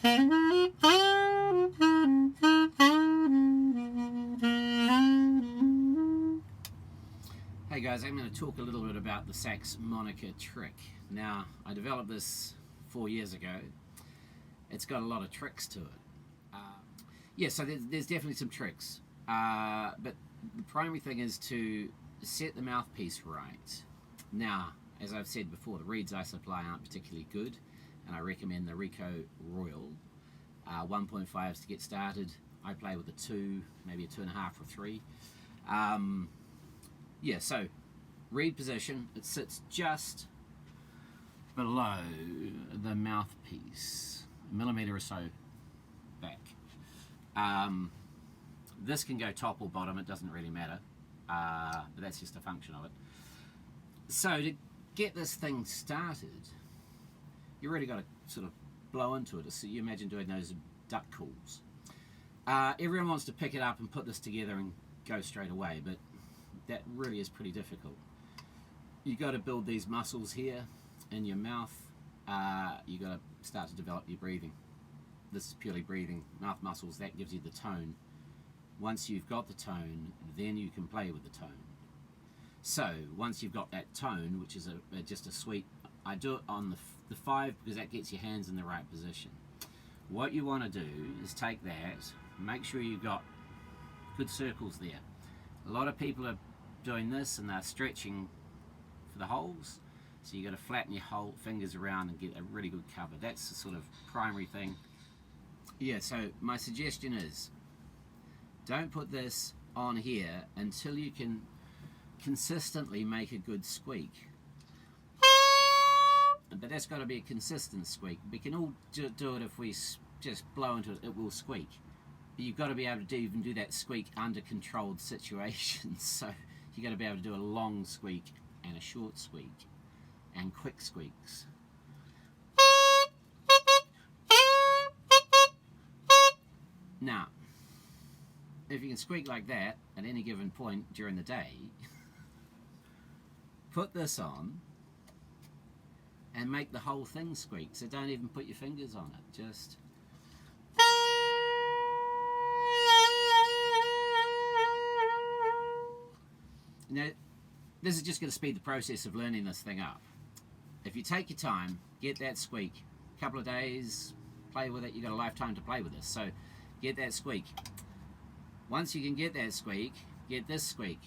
Hey guys, I'm going to talk a little bit about the Saxmonica trick. Now, I developed this 4 years ago. It's got a lot of tricks to it. So there's definitely some tricks. But the primary thing is to set the mouthpiece right. Now, as I've said before, the reeds I supply aren't particularly good, and I recommend the Rico Royal. 1.5s to get started. I play with a 2, maybe a 2.5 or 3. So reed position, it sits just below the mouthpiece, a millimetre or so back. This can go top or bottom, it doesn't really matter, but that's just a function of it. So to get this thing started, you really got to sort of blow into it. So you imagine doing those duck calls. Everyone wants to pick it up and put this together and go straight away, but that really is pretty difficult. You've got to build these muscles here in your mouth. You've got to start to develop your breathing. This is purely breathing, mouth muscles, that gives you the tone. Once you've got the tone, then you can play with the tone. So once you've got that tone, which is just a sweet, I do it on the 5 because that gets your hands in the right position. What you want to do is take that, make sure you've got good circles there. A lot of people are doing this and they're stretching for the holes, so you've got to flatten your whole fingers around and get a really good cover. That's the sort of primary thing. So my suggestion is, don't put this on here until you can consistently make a good squeak. But that's got to be a consistent squeak. We can all do it if we just blow into it, it will squeak. But you've got to be able to even do that squeak under controlled situations. So you've got to be able to do a long squeak and a short squeak and quick squeaks. Now, if you can squeak like that at any given point during the day, put this on and make the whole thing squeak. So don't even put your fingers on it, just now, this is just going to speed the process of learning this thing up. If you take your time, get that squeak, a couple of days, play with it, you've got a lifetime to play with this. So get that squeak. Once you can get that squeak, get this squeak.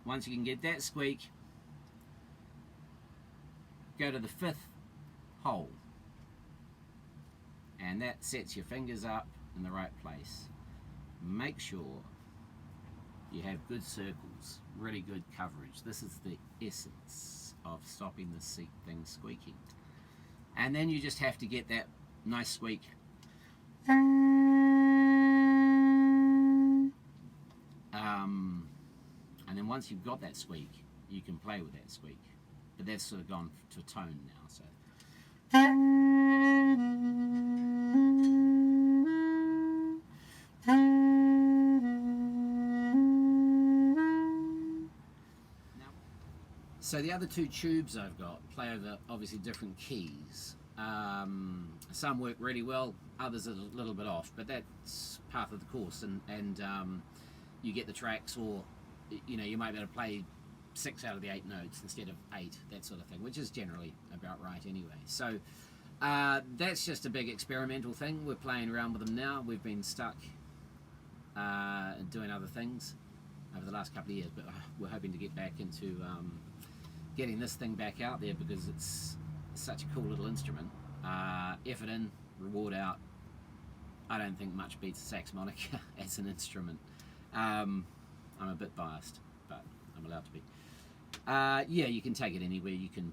Once you can get that squeak, go to the 5th hole. And that sets your fingers up in the right place. Make sure you have good circles, really good coverage. This is the essence of stopping the thing squeaking. And then you just have to get that nice squeak. And then once you've got that squeak, you can play with that squeak. But that's sort of gone to a tone now. So. So the other 2 tubes I've got play over obviously different keys. Some work really well, others are a little bit off, but that's part of the course, and you get the tracks, or you might be able to play 6 out of the 8 notes instead of 8, that sort of thing, which is generally about right anyway. So that's just a big experimental thing. We're playing around with them now. We've been stuck doing other things over the last couple of years, but we're hoping to get back into getting this thing back out there because it's such a cool little instrument. Effort in, reward out. I don't think much beats the Saxmonica as an instrument. I'm a bit biased, but I'm allowed to be. You can take it anywhere. You can.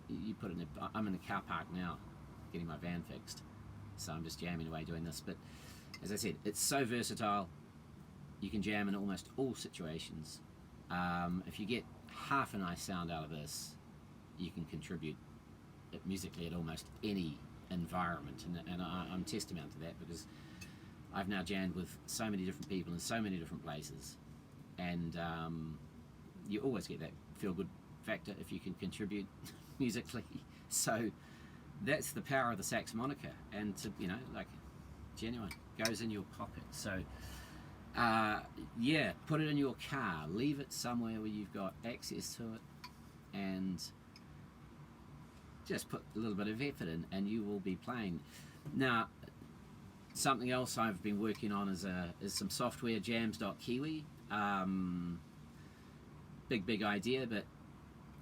You put it in. I'm in a car park now, getting my van fixed, so I'm just jamming away doing this. But as I said, it's so versatile. You can jam in almost all situations. If you get half a nice sound out of this, you can contribute musically at almost any environment, and I'm testament to that because I've now jammed with so many different people in so many different places, and you always get that feel-good factor if you can contribute musically. So that's the power of the Saxmonica, and to, you know, like, genuine, goes in your pocket. So yeah, put it in your car, leave it somewhere where you've got access to it, and just put a little bit of effort in, and you will be playing. Now, something else I've been working on is some software, jams.kiwi. Big idea, but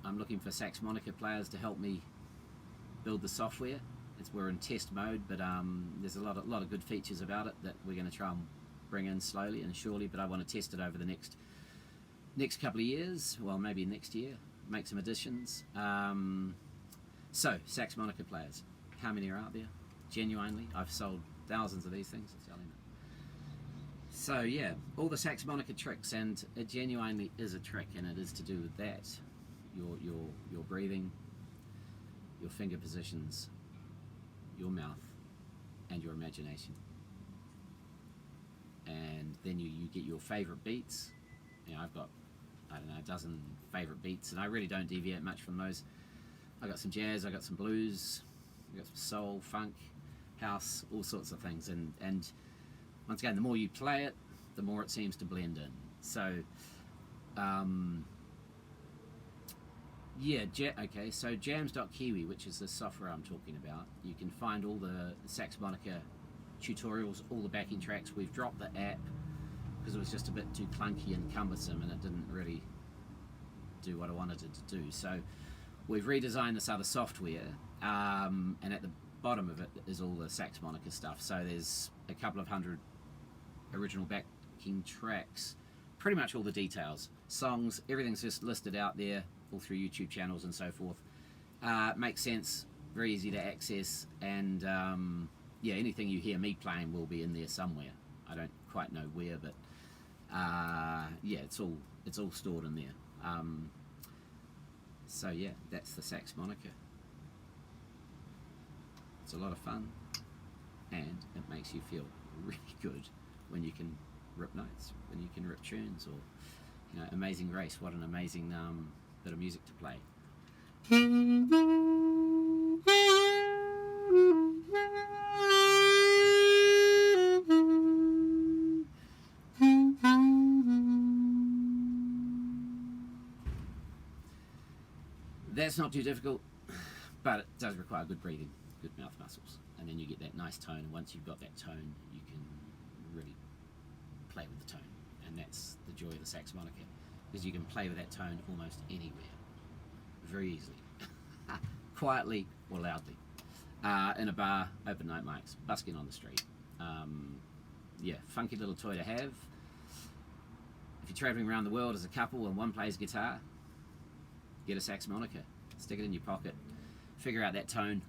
I'm looking for Saxmonica players to help me build the software. We're in test mode, but there's a lot of good features about it that we're going to try and bring in slowly and surely. But I want to test it over the next couple of years, well, maybe next year, make some additions. So, Saxmonica players, how many are out there? Genuinely, I've sold thousands of these things. So yeah, all the Saxmonica tricks, and it genuinely is a trick, and it is to do with that. Your breathing, your finger positions, your mouth, and your imagination. And then you get your favourite beats. You know, I've got, I don't know, a dozen favourite beats, and I really don't deviate much from those. I got some jazz, I got some blues, I got some soul, funk, house, all sorts of things. And once again, the more you play it, the more it seems to blend in. So, yeah, okay, so jams.kiwi, which is the software I'm talking about, you can find all the Saxmonica tutorials, all the backing tracks. We've dropped the app because it was just a bit too clunky and cumbersome, and it didn't really do what I wanted it to do. So we've redesigned this other software, and at the bottom of it is all the Saxmonica stuff. So there's a couple of hundred original backing tracks, pretty much all the details, songs, everything's just listed out there, all through YouTube channels and so forth. Makes sense, very easy to access, and yeah, anything you hear me playing will be in there somewhere. I don't quite know where, but yeah, it's all stored in there. So yeah, that's the Saxmonica. It's a lot of fun, and it makes you feel really good when you can rip notes, when you can rip tunes, or, you know, Amazing Grace, what an amazing bit of music to play. That's not too difficult, but it does require good breathing, good mouth muscles, and then you get that nice tone. And once you've got that tone, you can really play with the tone, and that's the joy of the Saxmonica, because you can play with that tone almost anywhere, very easily, quietly or loudly, in a bar, open night mics, busking on the street. Yeah, funky little toy to have. If you're travelling around the world as a couple and one plays guitar, get a Saxmonica, stick it in your pocket, figure out that tone,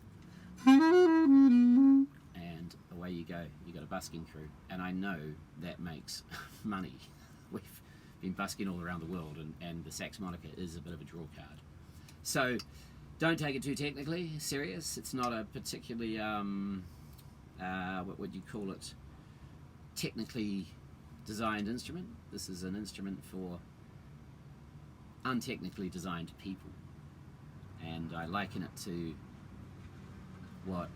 and away you go. You got a busking crew, and I know that makes money. We've been busking all around the world, and the Saxmonica is a bit of a draw card. So don't take it too technically serious. It's not a particularly what would you call it, technically designed instrument. This is an instrument for untechnically designed people, and I liken it to what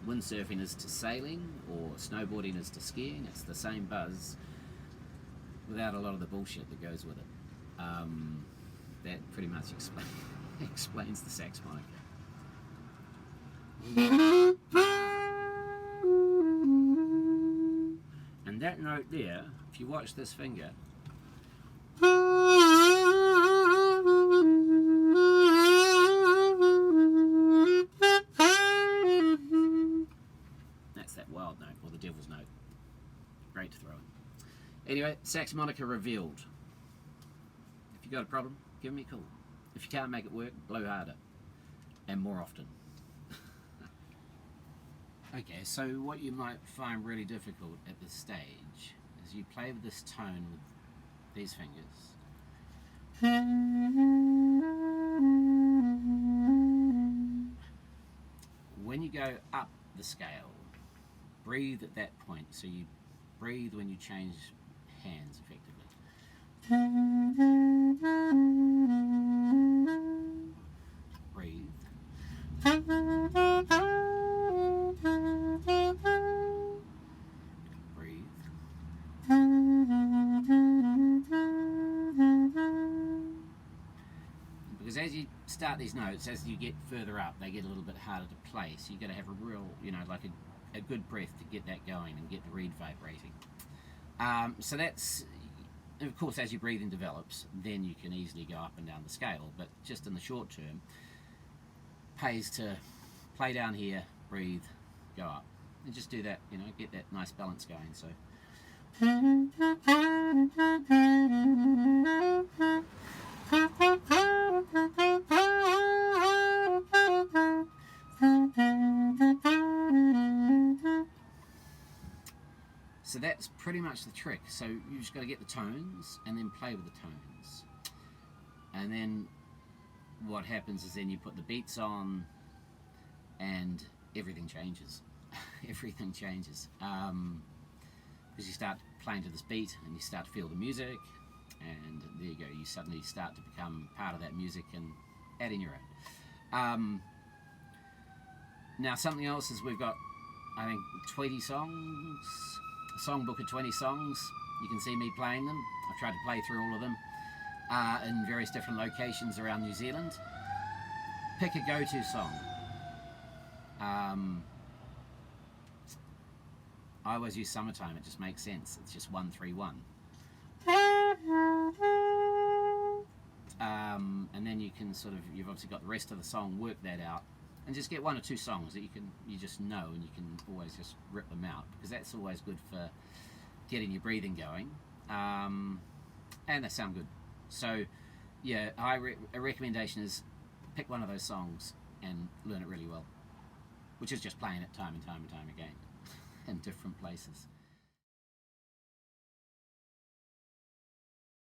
windsurfing is to sailing, or snowboarding is to skiing. It's the same buzz without a lot of the bullshit that goes with it. That pretty much explains the Saxmonica. And that note there, if you watch this finger, that's that wild note, or the devil's note. Great to throw in. Anyway, Saxmonica Revealed. If you've got a problem, give me a call. If you can't make it work, blow harder. And more often. Okay, so what you might find really difficult at this stage is you play with this tone with these fingers. When you go up the scale, breathe at that point. So you breathe when you change hands effectively. Breathe. Because as you start these notes, as you get further up, they get a little bit harder to play. So you've got to have a real, like a good breath to get that going and get the reed vibrating. So that's, of course, as your breathing develops, then you can easily go up and down the scale. But just in the short term, pays to play down here, breathe, go up, and just do that. Get that nice balance going. So. So that's pretty much the trick. So you just got to get the tones and then play with the tones. And then what happens is then you put the beats on and everything changes. Everything changes. Because you start playing to this beat and you start to feel the music, and there you go, you suddenly start to become part of that music and add in your own. Now something else is we've got, I think, 20 songs, a songbook of 20 songs. You can see me playing them. I've tried to play through all of them in various different locations around New Zealand. Pick a go-to song. I always use Summertime, it just makes sense. It's just 1-3-1. And then you can you've obviously got the rest of the song, work that out, and just get 1 or 2 songs that you just know, and you can always just rip them out, because that's always good for getting your breathing going, and they sound good. So yeah, a recommendation is pick one of those songs and learn it really well, which is just playing it time and time and time again in different places.